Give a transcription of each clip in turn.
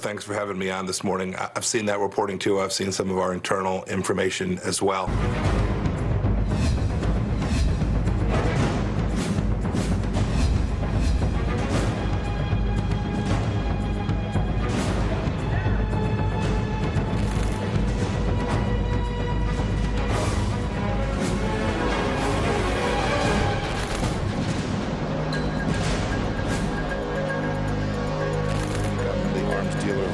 Thanks for having me on this morning. I've seen that reporting too. I've seen some of our internal information as well.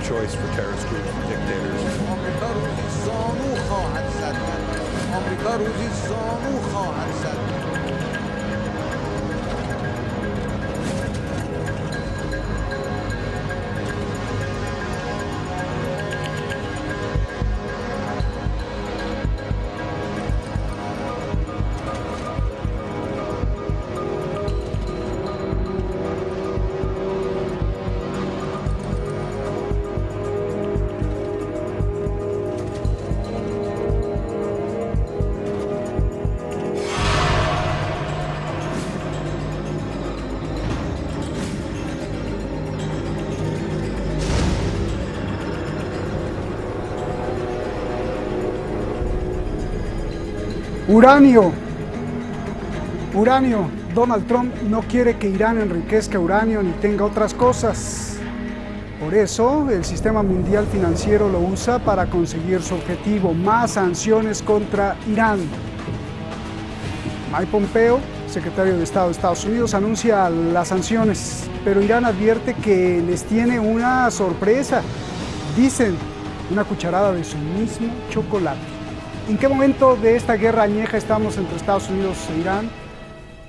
Choice for terrorist groups and dictators. Uranio. Donald Trump no quiere que Irán enriquezca uranio ni tenga otras cosas. Por eso, el sistema mundial financiero lo usa para conseguir su objetivo, más sanciones contra Irán. Mike Pompeo, secretario de Estado de Estados Unidos, anuncia las sanciones, pero Irán advierte que les tiene una sorpresa. Dicen, una cucharada de su mismo chocolate. ¿En qué momento de esta guerra añeja estamos entre Estados Unidos e Irán?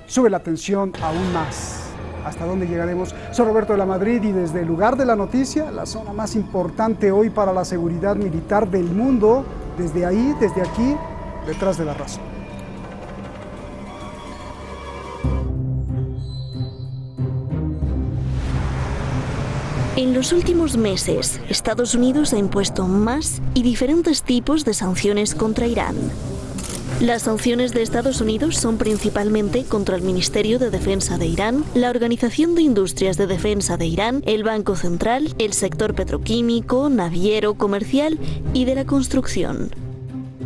Sube la tensión aún más. ¿Hasta dónde llegaremos? Soy Roberto de la Madrid y desde el lugar de la noticia, la zona más importante hoy para la seguridad militar del mundo, desde ahí, desde aquí, detrás de la razón. En los últimos meses, Estados Unidos ha impuesto más y diferentes tipos de sanciones contra Irán. Las sanciones de Estados Unidos son principalmente contra el Ministerio de Defensa de Irán, la Organización de Industrias de Defensa de Irán, el Banco Central, el sector petroquímico, naviero, comercial y de la construcción.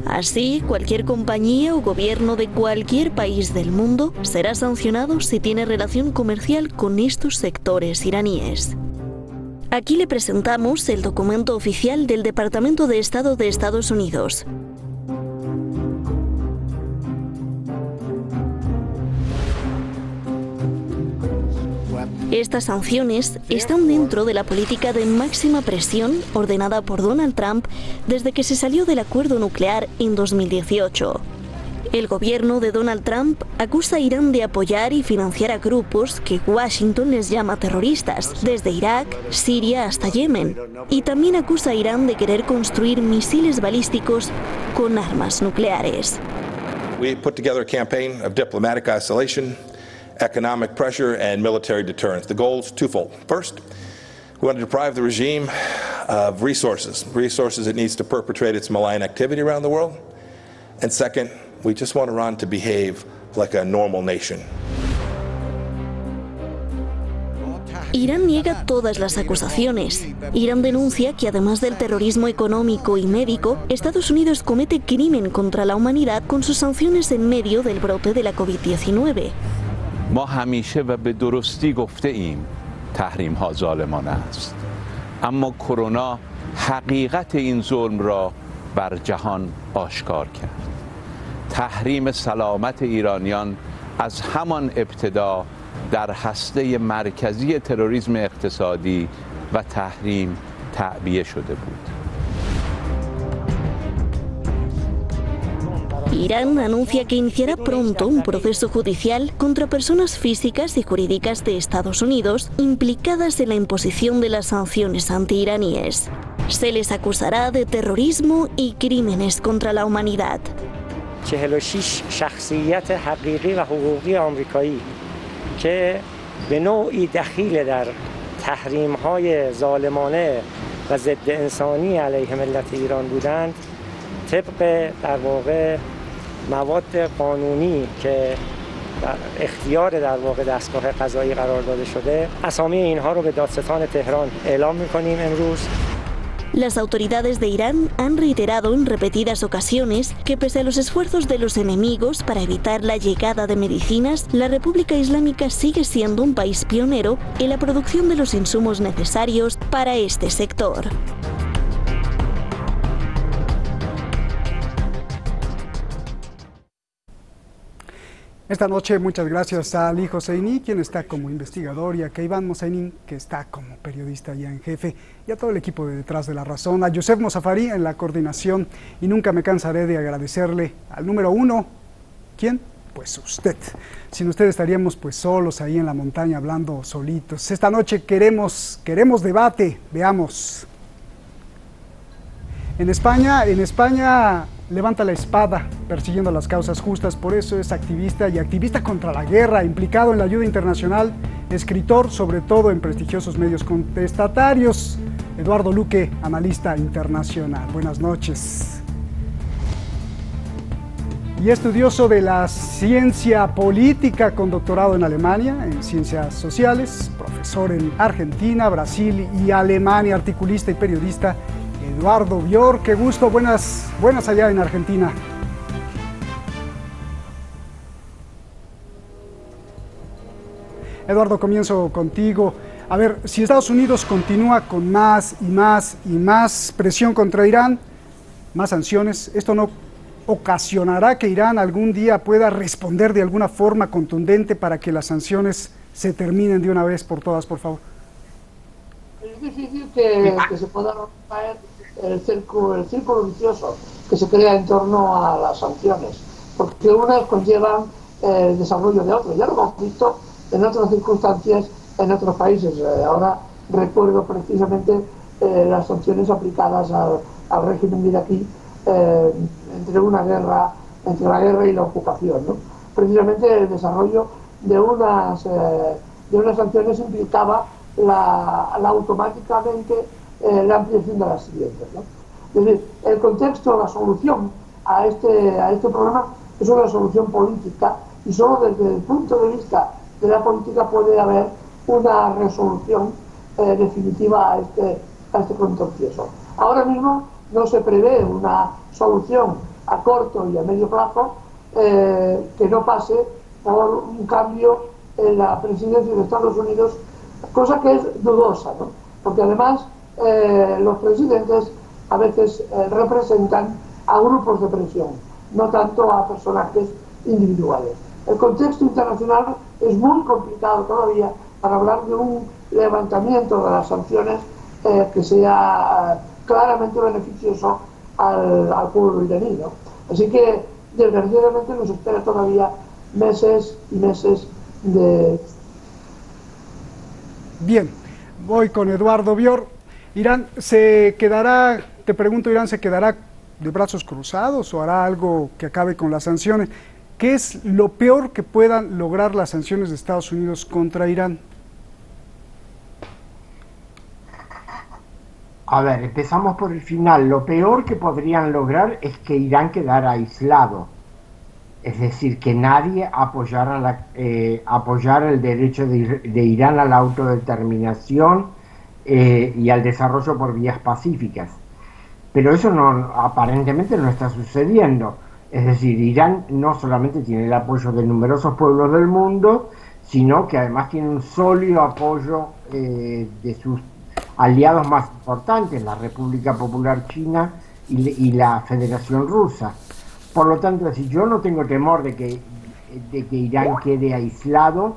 Así, cualquier compañía o gobierno de cualquier país del mundo será sancionado si tiene relación comercial con estos sectores iraníes. Aquí le presentamos el documento oficial del Departamento de Estado de Estados Unidos. Estas sanciones están dentro de la política de máxima presión ordenada por Donald Trump desde que se salió del acuerdo nuclear en 2018. El gobierno de Donald Trump acusa a Irán de apoyar y financiar a grupos que Washington les llama terroristas, desde Irak, Siria hasta Yemen, y también acusa a Irán de querer construir misiles balísticos con armas nucleares. We put together a campaign of diplomatic isolation, economic pressure, and military deterrence. The goal is twofold. First, we want to deprive the regime of resources it needs to perpetrate its malign activity around the world. And second, we just want Iran to behave like a normal nation. Irán niega todas las acusaciones. Irán denuncia que además del terrorismo económico y médico, Estados Unidos comete crimen contra la humanidad con sus sanciones en medio del brote de la COVID-19. ما همیشه و به درستی گفته ایم تحریم ها ظالمانه است. اما کرونا حقیقت این ظلم را بر جهان آشکار کرد. تحریم سلامت ایرانیان از همان ابتدا در هسته مرکزی تروریسم اقتصادی و تحریم تعبیه شده بود. Irán anuncia que iniciará pronto un proceso judicial contra personas físicas y jurídicas de Estados Unidos implicadas en la imposición de las sanciones antiiraníes. Se les acusará de terrorismo y crímenes contra la humanidad. 46 شخصیت حقیقی و حقوقی آمریکایی که به نوعی دخیل در تحریم‌های ظالمانه و ضد انسانی علیه ملت ایران بودند طبق در واقع مواد قانونی که در اختیار در واقع دستگاه قضایی قرار داده شده، اسامی اینها رو به دادستان تهران اعلام می‌کنیم امروز. Las autoridades de Irán han reiterado en repetidas ocasiones que pese a los esfuerzos de los enemigos para evitar la llegada de medicinas, la República Islámica sigue siendo un país pionero en la producción de los insumos necesarios para este sector. Esta noche muchas gracias a Ali Hosseini, quien está como investigador, y a Keivan Mosseinin, que está como periodista ya en jefe, y a todo el equipo de Detrás de la Razón, a Yosef Mosafari en la coordinación, y nunca me cansaré de agradecerle al número uno. ¿Quién? Pues usted. Sin usted estaríamos pues solos ahí en la montaña hablando solitos. Esta noche queremos debate, veamos. En España levanta la espada persiguiendo las causas justas, por eso es activista y activista contra la guerra, implicado en la ayuda internacional, escritor sobre todo en prestigiosos medios contestatarios. Eduardo Luque, analista internacional. Buenas noches. Y estudioso de la ciencia política con doctorado en Alemania, en ciencias sociales, profesor en Argentina, Brasil y Alemania, articulista y periodista, Eduardo Bior. Qué gusto, buenas allá en Argentina. Eduardo, comienzo contigo. A ver, si Estados Unidos continúa con más y más y más presión contra Irán, más sanciones, ¿esto no ocasionará que Irán algún día pueda responder de alguna forma contundente para que las sanciones se terminen de una vez por todas, por favor? Es difícil que se pueda romper el círculo vicioso que se crea en torno a las sanciones, porque unas conllevan el desarrollo de otras. Ya lo hemos visto en otras circunstancias en otros países. Ahora recuerdo precisamente las sanciones aplicadas al régimen iraquí entre la guerra y la ocupación, ¿no? Precisamente el desarrollo de unas sanciones implicaba automáticamente la ampliación de las siguientes, ¿no? Es decir, el contexto, la solución a este problema es una solución política, y solo desde el punto de vista de la política puede haber una resolución definitiva a este contencioso. Ahora mismo no se prevé una solución a corto y a medio plazo que no pase por un cambio en la presidencia de Estados Unidos, cosa que es dudosa, ¿no? Porque además los presidentes a veces representan a grupos de presión, no tanto a personajes individuales. El contexto internacional es muy complicado todavía para hablar de un levantamiento de las sanciones que sea claramente beneficioso al pueblo iraní, ¿no? Así que desgraciadamente nos espera todavía meses y meses de... Bien, voy con Eduardo Bior. Irán se quedará, te pregunto, ¿Irán se quedará de brazos cruzados o hará algo que acabe con las sanciones? ¿Qué es lo peor que puedan lograr las sanciones de Estados Unidos contra Irán? A ver, empezamos por el final. Lo peor que podrían lograr es que Irán quedara aislado. Es decir, que nadie apoyara el derecho de Irán a la autodeterminación y al desarrollo por vías pacíficas. Pero eso aparentemente no está sucediendo. Es decir, Irán no solamente tiene el apoyo de numerosos pueblos del mundo, sino que además tiene un sólido apoyo de sus aliados más importantes, la República Popular China y la Federación Rusa. Por lo tanto, si yo no tengo temor de que Irán quede aislado,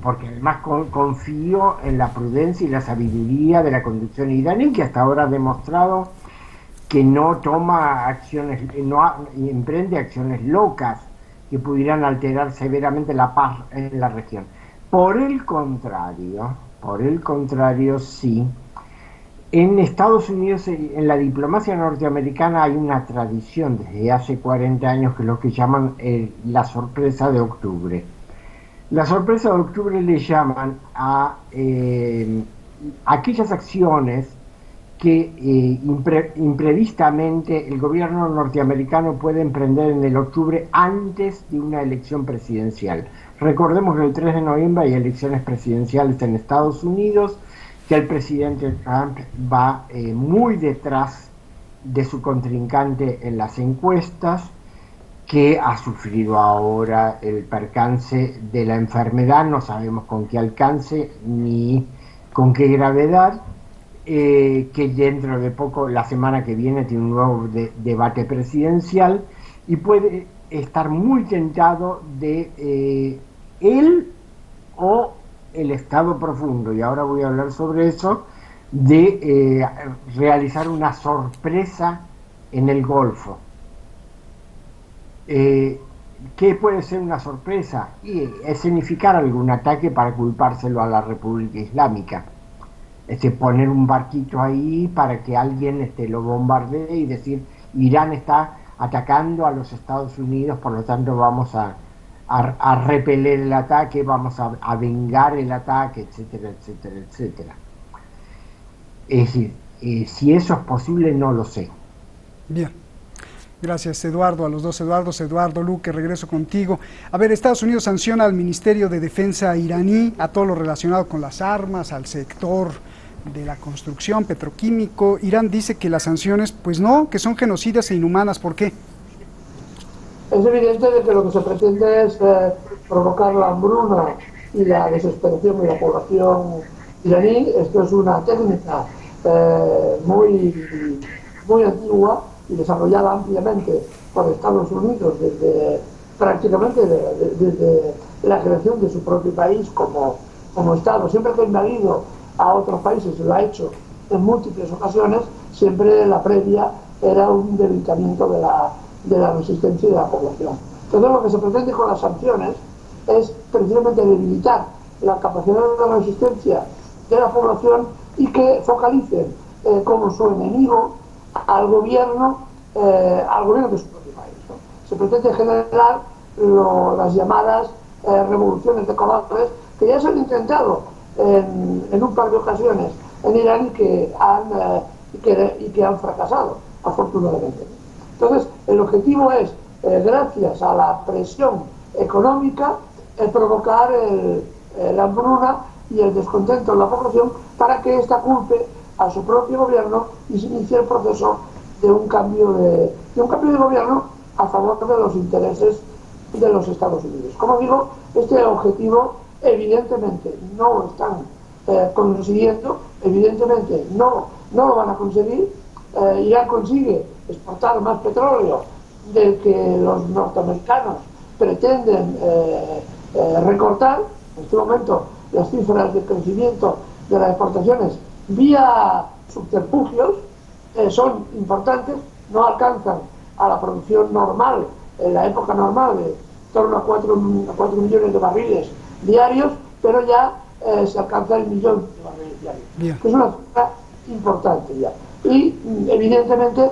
porque además confío en la prudencia y la sabiduría de la conducción iraní, que hasta ahora ha demostrado que no toma acciones, no emprende acciones locas que pudieran alterar severamente la paz en la región. Por el contrario, sí. En Estados Unidos, en la diplomacia norteamericana, hay una tradición desde hace 40 años que es lo que llaman la sorpresa de octubre. La sorpresa de octubre le llaman a aquellas acciones que imprevistamente el gobierno norteamericano puede emprender en el octubre antes de una elección presidencial. Recordemos que el 3 de noviembre hay elecciones presidenciales en Estados Unidos, que el presidente Trump va muy detrás de su contrincante en las encuestas, que ha sufrido ahora el percance de la enfermedad, no sabemos con qué alcance ni con qué gravedad, que dentro de poco, la semana que viene, tiene un nuevo debate presidencial y puede estar muy tentado de él o el Estado profundo, y ahora voy a hablar sobre eso, de realizar una sorpresa en el Golfo. ¿Qué puede ser una sorpresa? Y escenificar algún ataque para culpárselo a la República Islámica. Poner un barquito ahí para que alguien lo bombardee y decir, Irán está atacando a los Estados Unidos, por lo tanto vamos a repeler el ataque, vamos a vengar el ataque, etcétera, etcétera, etcétera. Es decir, si eso es posible, no lo sé. Bien. Gracias, Eduardo, a los dos Eduardos. Eduardo Luque, regreso contigo. A ver, Estados Unidos sanciona al Ministerio de Defensa iraní, a todo lo relacionado con las armas, al sector de la construcción, petroquímico. Irán dice que las sanciones, pues no, que son genocidas e inhumanas. ¿Por qué? Es evidente de que lo que se pretende es provocar la hambruna y la desesperación de la población iraní. Esto es una técnica muy antigua y desarrollada ampliamente por Estados Unidos prácticamente desde la creación de su propio país como Estado. Siempre que ha invadido a otros países, lo ha hecho en múltiples ocasiones, siempre la previa era un debilitamiento de la resistencia de la población. Entonces lo que se pretende con las sanciones es precisamente debilitar la capacidad de resistencia de la población y que focalicen como su enemigo al gobierno de su propio país, ¿no? Se pretende generar las llamadas revoluciones de colores que ya se han intentado en un par de ocasiones en Irán y que han fracasado, afortunadamente. Entonces, el objetivo es, gracias a la presión económica, provocar la hambruna y el descontento en la población para que ésta culpe a su propio gobierno y se inicie el proceso de un cambio de gobierno a favor de los intereses de los Estados Unidos. Como digo, este objetivo evidentemente no lo están consiguiendo, evidentemente no lo van a conseguir. Irán consigue exportar más petróleo del que los norteamericanos pretenden recortar. En este momento las cifras de crecimiento de las exportaciones vía subterfugios son importantes, no alcanzan a la producción normal, en la época normal, de torno a 4 millones de barriles diarios, pero ya se alcanza el millón de barriles diarios, que es una cifra importante ya. Y evidentemente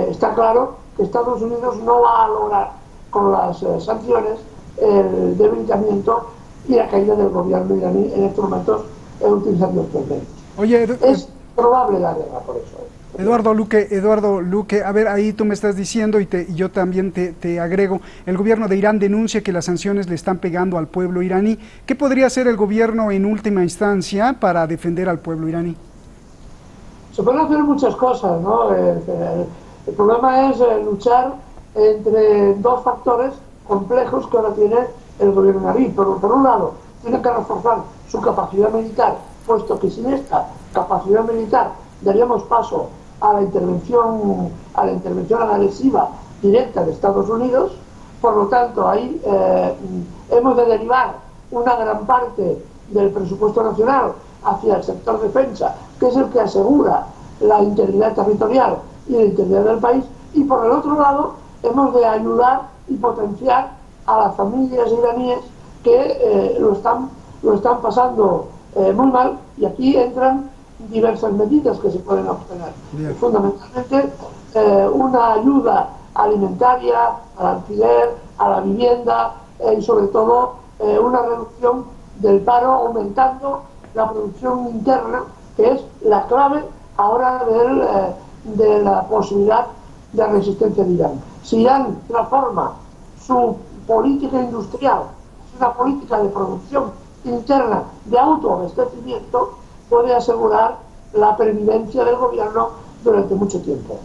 está claro que Estados Unidos no va a lograr con las sanciones el debilitamiento y la caída del gobierno iraní en estos momentos utilizando estos medios. Oye, es probable la guerra por eso. Eduardo Luque, a ver, ahí tú me estás diciendo y yo también te agrego, el gobierno de Irán denuncia que las sanciones le están pegando al pueblo iraní. ¿Qué podría hacer el gobierno en última instancia para defender al pueblo iraní? Se pueden hacer muchas cosas, ¿no? El problema es luchar entre dos factores complejos que ahora tiene el gobierno iraní. Por un lado, tiene que reforzar su capacidad militar, puesto que sin esta capacidad militar daríamos paso a la intervención agresiva directa de Estados Unidos. Por lo tanto, ahí hemos de derivar una gran parte del presupuesto nacional hacia el sector defensa, que es el que asegura la integridad territorial y la integridad del país, y por el otro lado hemos de ayudar y potenciar a las familias iraníes que lo están pasando muy mal, y aquí entran diversas medidas que se pueden obtener. Fundamentalmente una ayuda alimentaria, al alquiler, a la vivienda y sobre todo una reducción del paro, aumentando la producción interna, que es la clave ahora de la posibilidad de resistencia de Irán. Si Irán transforma su política industrial, una política de producción interna de autoabastecimiento, puede asegurar la pervivencia del gobierno durante mucho tiempo.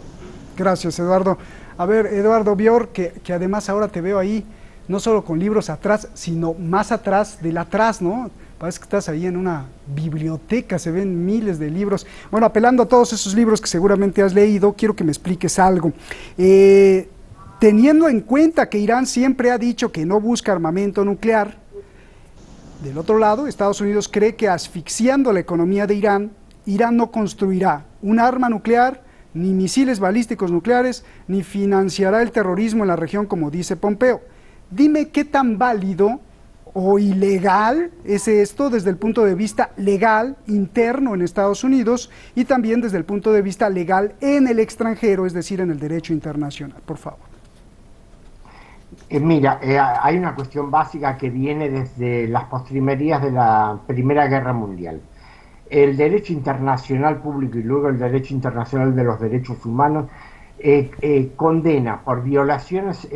Gracias, Eduardo. A ver, Eduardo Bior, que además ahora te veo ahí, no solo con libros atrás, sino más atrás del atrás, ¿no? Parece que estás ahí en una biblioteca, se ven miles de libros. Bueno, apelando a todos esos libros que seguramente has leído, quiero que me expliques algo. Teniendo en cuenta que Irán siempre ha dicho que no busca armamento nuclear, del otro lado, Estados Unidos cree que asfixiando la economía de Irán, Irán no construirá un arma nuclear, ni misiles balísticos nucleares, ni financiará el terrorismo en la región, como dice Pompeo. Dime qué tan válido o ilegal es esto desde el punto de vista legal interno en Estados Unidos y también desde el punto de vista legal en el extranjero, es decir, en el derecho internacional. Por favor. Mira, hay una cuestión básica que viene desde las postrimerías de la Primera Guerra Mundial. El derecho internacional público y luego el derecho internacional de los derechos humanos condena por violaciones,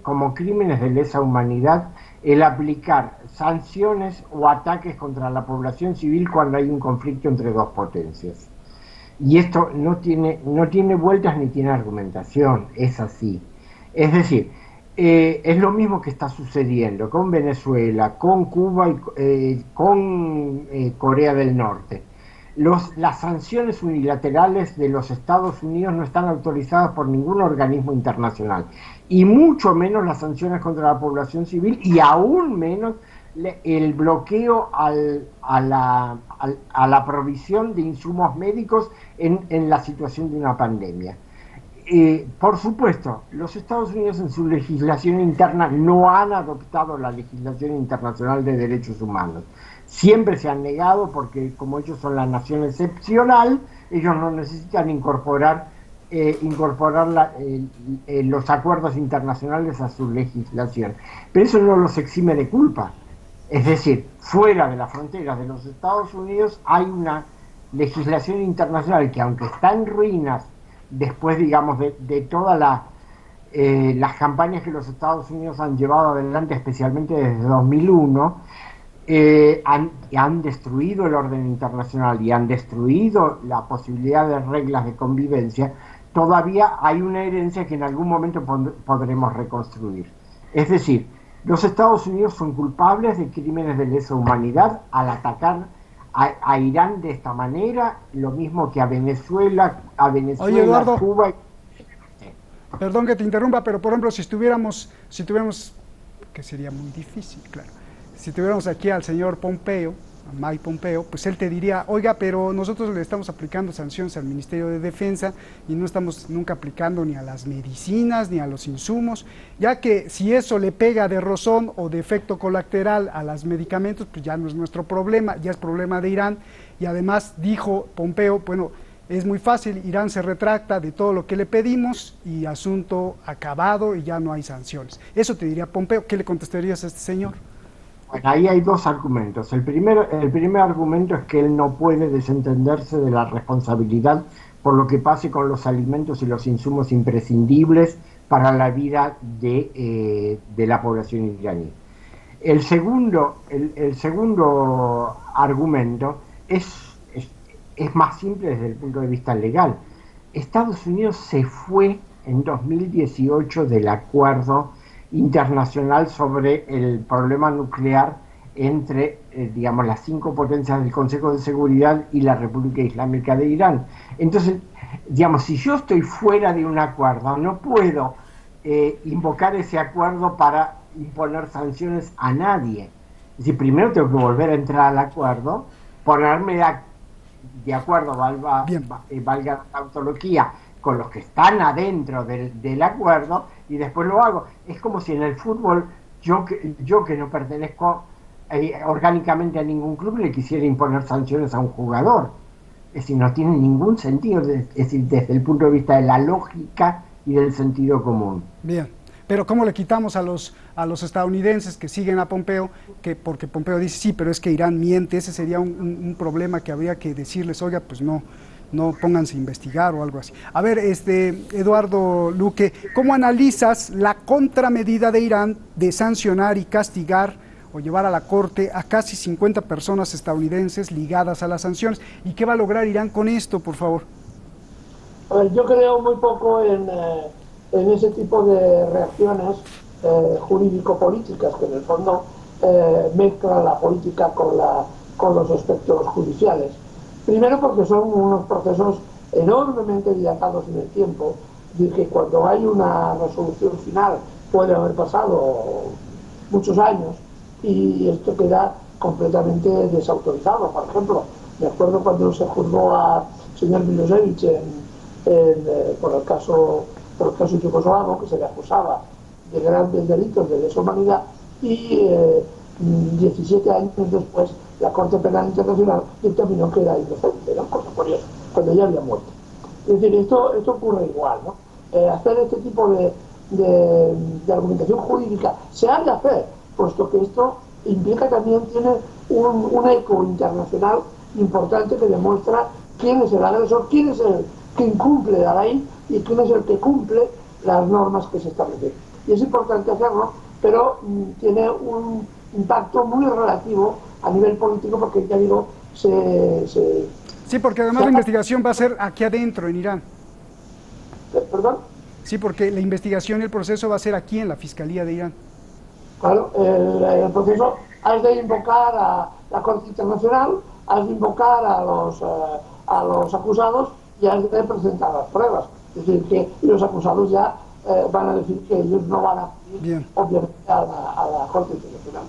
como crímenes de lesa humanidad, el aplicar sanciones o ataques contra la población civil cuando hay un conflicto entre dos potencias. Y esto no tiene vueltas ni tiene argumentación, es así. Es decir, es lo mismo que está sucediendo con Venezuela, con Cuba y con Corea del Norte. Las sanciones unilaterales de los Estados Unidos no están autorizadas por ningún organismo internacional, y mucho menos las sanciones contra la población civil, y aún menos el bloqueo a la provisión de insumos médicos en la situación de una pandemia. Por supuesto, los Estados Unidos en su legislación interna no han adoptado la legislación internacional de derechos humanos. Siempre se han negado porque como ellos son la nación excepcional, ellos no necesitan incorporar los acuerdos internacionales a su legislación. Pero eso no los exime de culpa. Es decir, fuera de las fronteras de los Estados Unidos hay una legislación internacional que, aunque está en ruinas después, digamos, de todas las campañas que los Estados Unidos han llevado adelante, especialmente desde 2001, han destruido el orden internacional y han destruido la posibilidad de reglas de convivencia. Todavía hay una herencia que en algún momento podremos reconstruir. Es decir, los Estados Unidos son culpables de crímenes de lesa humanidad al atacar a Irán de esta manera, lo mismo que a Venezuela, Oye, Eduardo, Cuba. Perdón que te interrumpa, pero por ejemplo, si tuviéramos, que sería muy difícil, claro, si tuviéramos aquí al señor Pompeo, a Mike Pompeo, pues él te diría, oiga, pero nosotros le estamos aplicando sanciones al Ministerio de Defensa y no estamos nunca aplicando ni a las medicinas ni a los insumos, ya que si eso le pega de rozón o de efecto colateral a los medicamentos, pues ya no es nuestro problema, ya es problema de Irán. Y además dijo Pompeo, bueno, es muy fácil, Irán se retracta de todo lo que le pedimos y asunto acabado y ya no hay sanciones. Eso te diría Pompeo. ¿Qué le contestarías a este señor? Bueno, ahí hay dos argumentos. El primer argumento es que él no puede desentenderse de la responsabilidad por lo que pase con los alimentos y los insumos imprescindibles para la vida de la población iraní. El segundo argumento es más simple desde el punto de vista legal. Estados Unidos se fue en 2018 del acuerdo internacional sobre el problema nuclear entre, digamos, las 5 potencias del Consejo de Seguridad y la República Islámica de Irán. Entonces, digamos, si yo estoy fuera de un acuerdo, no puedo invocar ese acuerdo para imponer sanciones a nadie. Es decir, primero tengo que volver a entrar al acuerdo, ponerme de acuerdo, valga la tautología, con los que están adentro del acuerdo, y después lo hago. Es como si en el fútbol yo que no pertenezco orgánicamente a ningún club le quisiera imponer sanciones a un jugador. Es decir, no tiene ningún sentido, es decir, desde el punto de vista de la lógica y del sentido común. Bien, pero ¿cómo le quitamos a los estadounidenses que siguen a Pompeo? Porque Pompeo dice, sí, pero es que Irán miente. Ese sería un problema que habría que decirles, oiga, pues no, no pónganse a investigar o algo así. A ver, Eduardo Luque, ¿cómo analizas la contramedida de Irán de sancionar y castigar o llevar a la corte a casi 50 personas estadounidenses ligadas a las sanciones? ¿Y qué va a lograr Irán con esto, por favor? A ver, yo creo muy poco en ese tipo de reacciones jurídico-políticas que en el fondo mezclan la política con los aspectos judiciales. Primero porque son unos procesos enormemente dilatados en el tiempo, y que cuando hay una resolución final puede haber pasado muchos años y esto queda completamente desautorizado. Por ejemplo, me acuerdo cuando se juzgó al señor Milosevic por el caso yugoslavo, que se le acusaba de grandes delitos de lesa humanidad, y 17 años después la Corte Penal Internacional dictaminó que era inocente, ¿no? Cosa curiosa, cuando ya había muerto. Es decir, esto ocurre igual, ¿no? Hacer este tipo de argumentación jurídica se ha de hacer, puesto que esto implica también, tiene un eco internacional importante que demuestra quién es el agresor, quién es el que incumple la ley y quién es el que cumple las normas que se establecen. Y es importante hacerlo, pero tiene un impacto muy relativo a nivel político, porque ya digo, Sí, porque además la investigación va a ser aquí adentro, en Irán. ¿Perdón? Sí, porque la investigación y el proceso va a ser aquí en la Fiscalía de Irán. Claro, el proceso has de invocar a la Corte Internacional, has de invocar a los acusados y has de presentar las pruebas. Es decir, que los acusados ya van a decir que ellos no van a acudir, obviamente, a la Corte Internacional.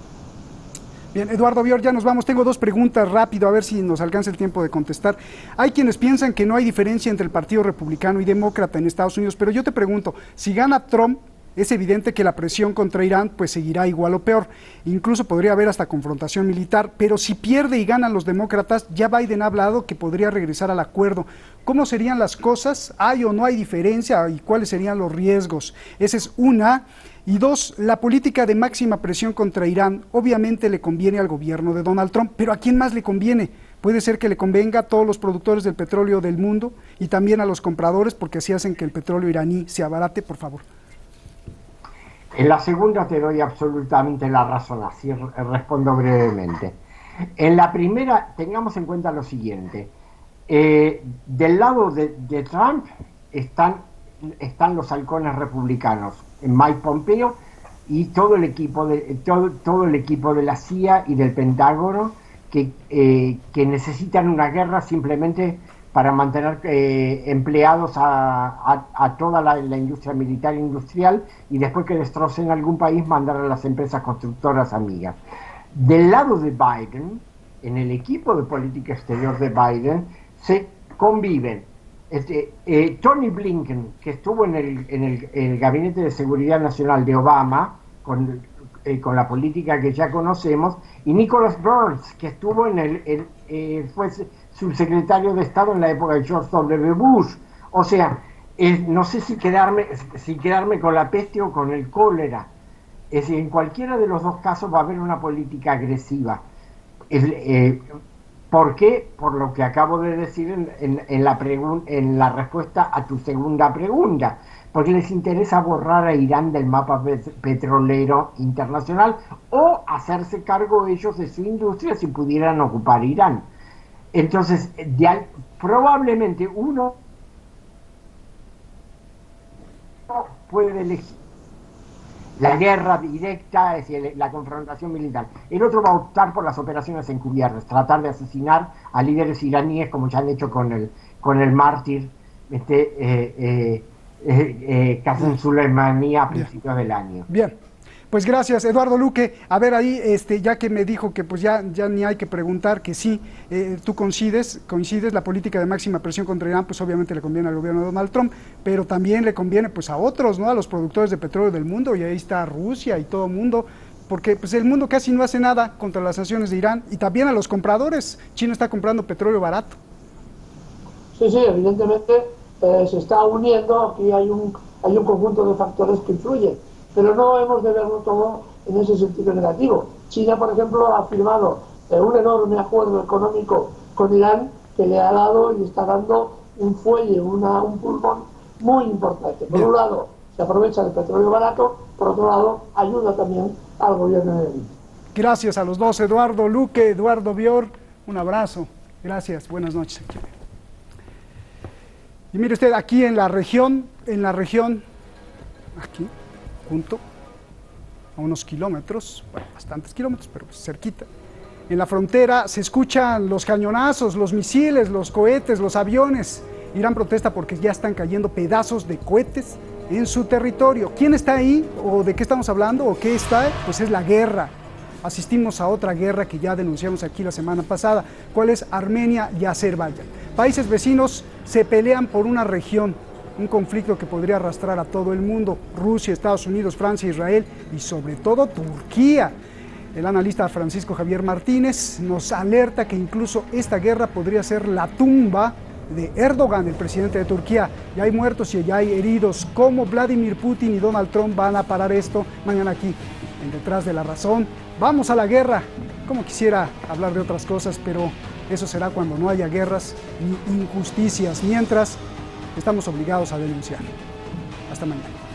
Bien, Eduardo Bior, ya nos vamos. Tengo dos preguntas rápido, a ver si nos alcanza el tiempo de contestar. Hay quienes piensan que no hay diferencia entre el Partido Republicano y Demócrata en Estados Unidos, pero yo te pregunto, si gana Trump, es evidente que la presión contra Irán pues seguirá igual o peor. Incluso podría haber hasta confrontación militar, pero si pierde y ganan los demócratas, ya Biden ha hablado que podría regresar al acuerdo. ¿Cómo serían las cosas? ¿Hay o no hay diferencia? ¿Y cuáles serían los riesgos? Esa es una. Y dos, la política de máxima presión contra Irán obviamente le conviene al gobierno de Donald Trump, pero ¿a quién más le conviene? Puede ser que le convenga a todos los productores del petróleo del mundo y también a los compradores, porque así hacen que el petróleo iraní se abarate. Por favor. En la segunda te doy absolutamente la razón, así respondo brevemente. En la primera, tengamos en cuenta lo siguiente. Del lado de Trump están los halcones republicanos, Mike Pompeo y todo el equipo de la CIA y del Pentágono que necesitan una guerra simplemente para mantener empleados a toda la industria militar e industrial, y después que destrocen algún país mandar a las empresas constructoras amigas. Del lado de Biden, en el equipo de política exterior de Biden, se conviven Tony Blinken, que estuvo en el Gabinete de Seguridad Nacional de Obama, con la política que ya conocemos, y Nicholas Burns, que estuvo fue subsecretario de Estado en la época de George W. Bush. O sea, no sé si quedarme con la peste o con el cólera. Es decir, en cualquiera de los dos casos va a haber una política agresiva. ¿Por qué? Por lo que acabo de decir en la respuesta a tu segunda pregunta. Porque les interesa borrar a Irán del mapa petrolero internacional o hacerse cargo ellos de su industria si pudieran ocupar Irán. Entonces, probablemente uno puede elegir la guerra directa, es decir, la confrontación militar. El otro va a optar por las operaciones encubiertas, tratar de asesinar a líderes iraníes, como ya han hecho con el mártir Qasem Soleimani a principios del año. Bien, pues gracias, Eduardo Luque. A ver ahí, ya que me dijo que pues ya ni hay que preguntar, que sí, tú coincides, la política de máxima presión contra Irán, pues obviamente le conviene al gobierno de Donald Trump, pero también le conviene pues a otros, ¿no? A los productores de petróleo del mundo, y ahí está Rusia y todo el mundo, porque pues el mundo casi no hace nada contra las sanciones de Irán, y también a los compradores. China está comprando petróleo barato. Sí, evidentemente se está uniendo, aquí hay un conjunto de factores que influyen, pero no hemos de verlo todo en ese sentido negativo. China, por ejemplo, ha firmado un enorme acuerdo económico con Irán que le ha dado y está dando un fuelle, un pulmón muy importante. Por un lado, se aprovecha del petróleo barato, por otro lado, ayuda también al gobierno de Egipto. Gracias a los dos, Eduardo Luque, Eduardo Bior, un abrazo. Gracias, buenas noches. Y mire usted, aquí en la región, aquí, junto a unos kilómetros, bueno, bastantes kilómetros, pero cerquita, en la frontera se escuchan los cañonazos, los misiles, los cohetes, los aviones. Irán protesta porque ya están cayendo pedazos de cohetes en su territorio. ¿Quién está ahí? ¿O de qué estamos hablando? ¿O qué está? Pues es la guerra. Asistimos a otra guerra que ya denunciamos aquí la semana pasada. ¿Cuál es? Armenia y Azerbaiyán. Países vecinos se pelean por una región, un conflicto que podría arrastrar a todo el mundo. Rusia, Estados Unidos, Francia, Israel y sobre todo Turquía. El analista Francisco Javier Martínez nos alerta que incluso esta guerra podría ser la tumba de Erdogan, el presidente de Turquía. Ya hay muertos y ya hay heridos. ¿Cómo Vladimir Putin y Donald Trump van a parar esto? Mañana aquí, en Detrás de la Razón. Vamos a la guerra. Como quisiera hablar de otras cosas, pero eso será cuando no haya guerras ni injusticias. Mientras, estamos obligados a denunciar. Hasta mañana.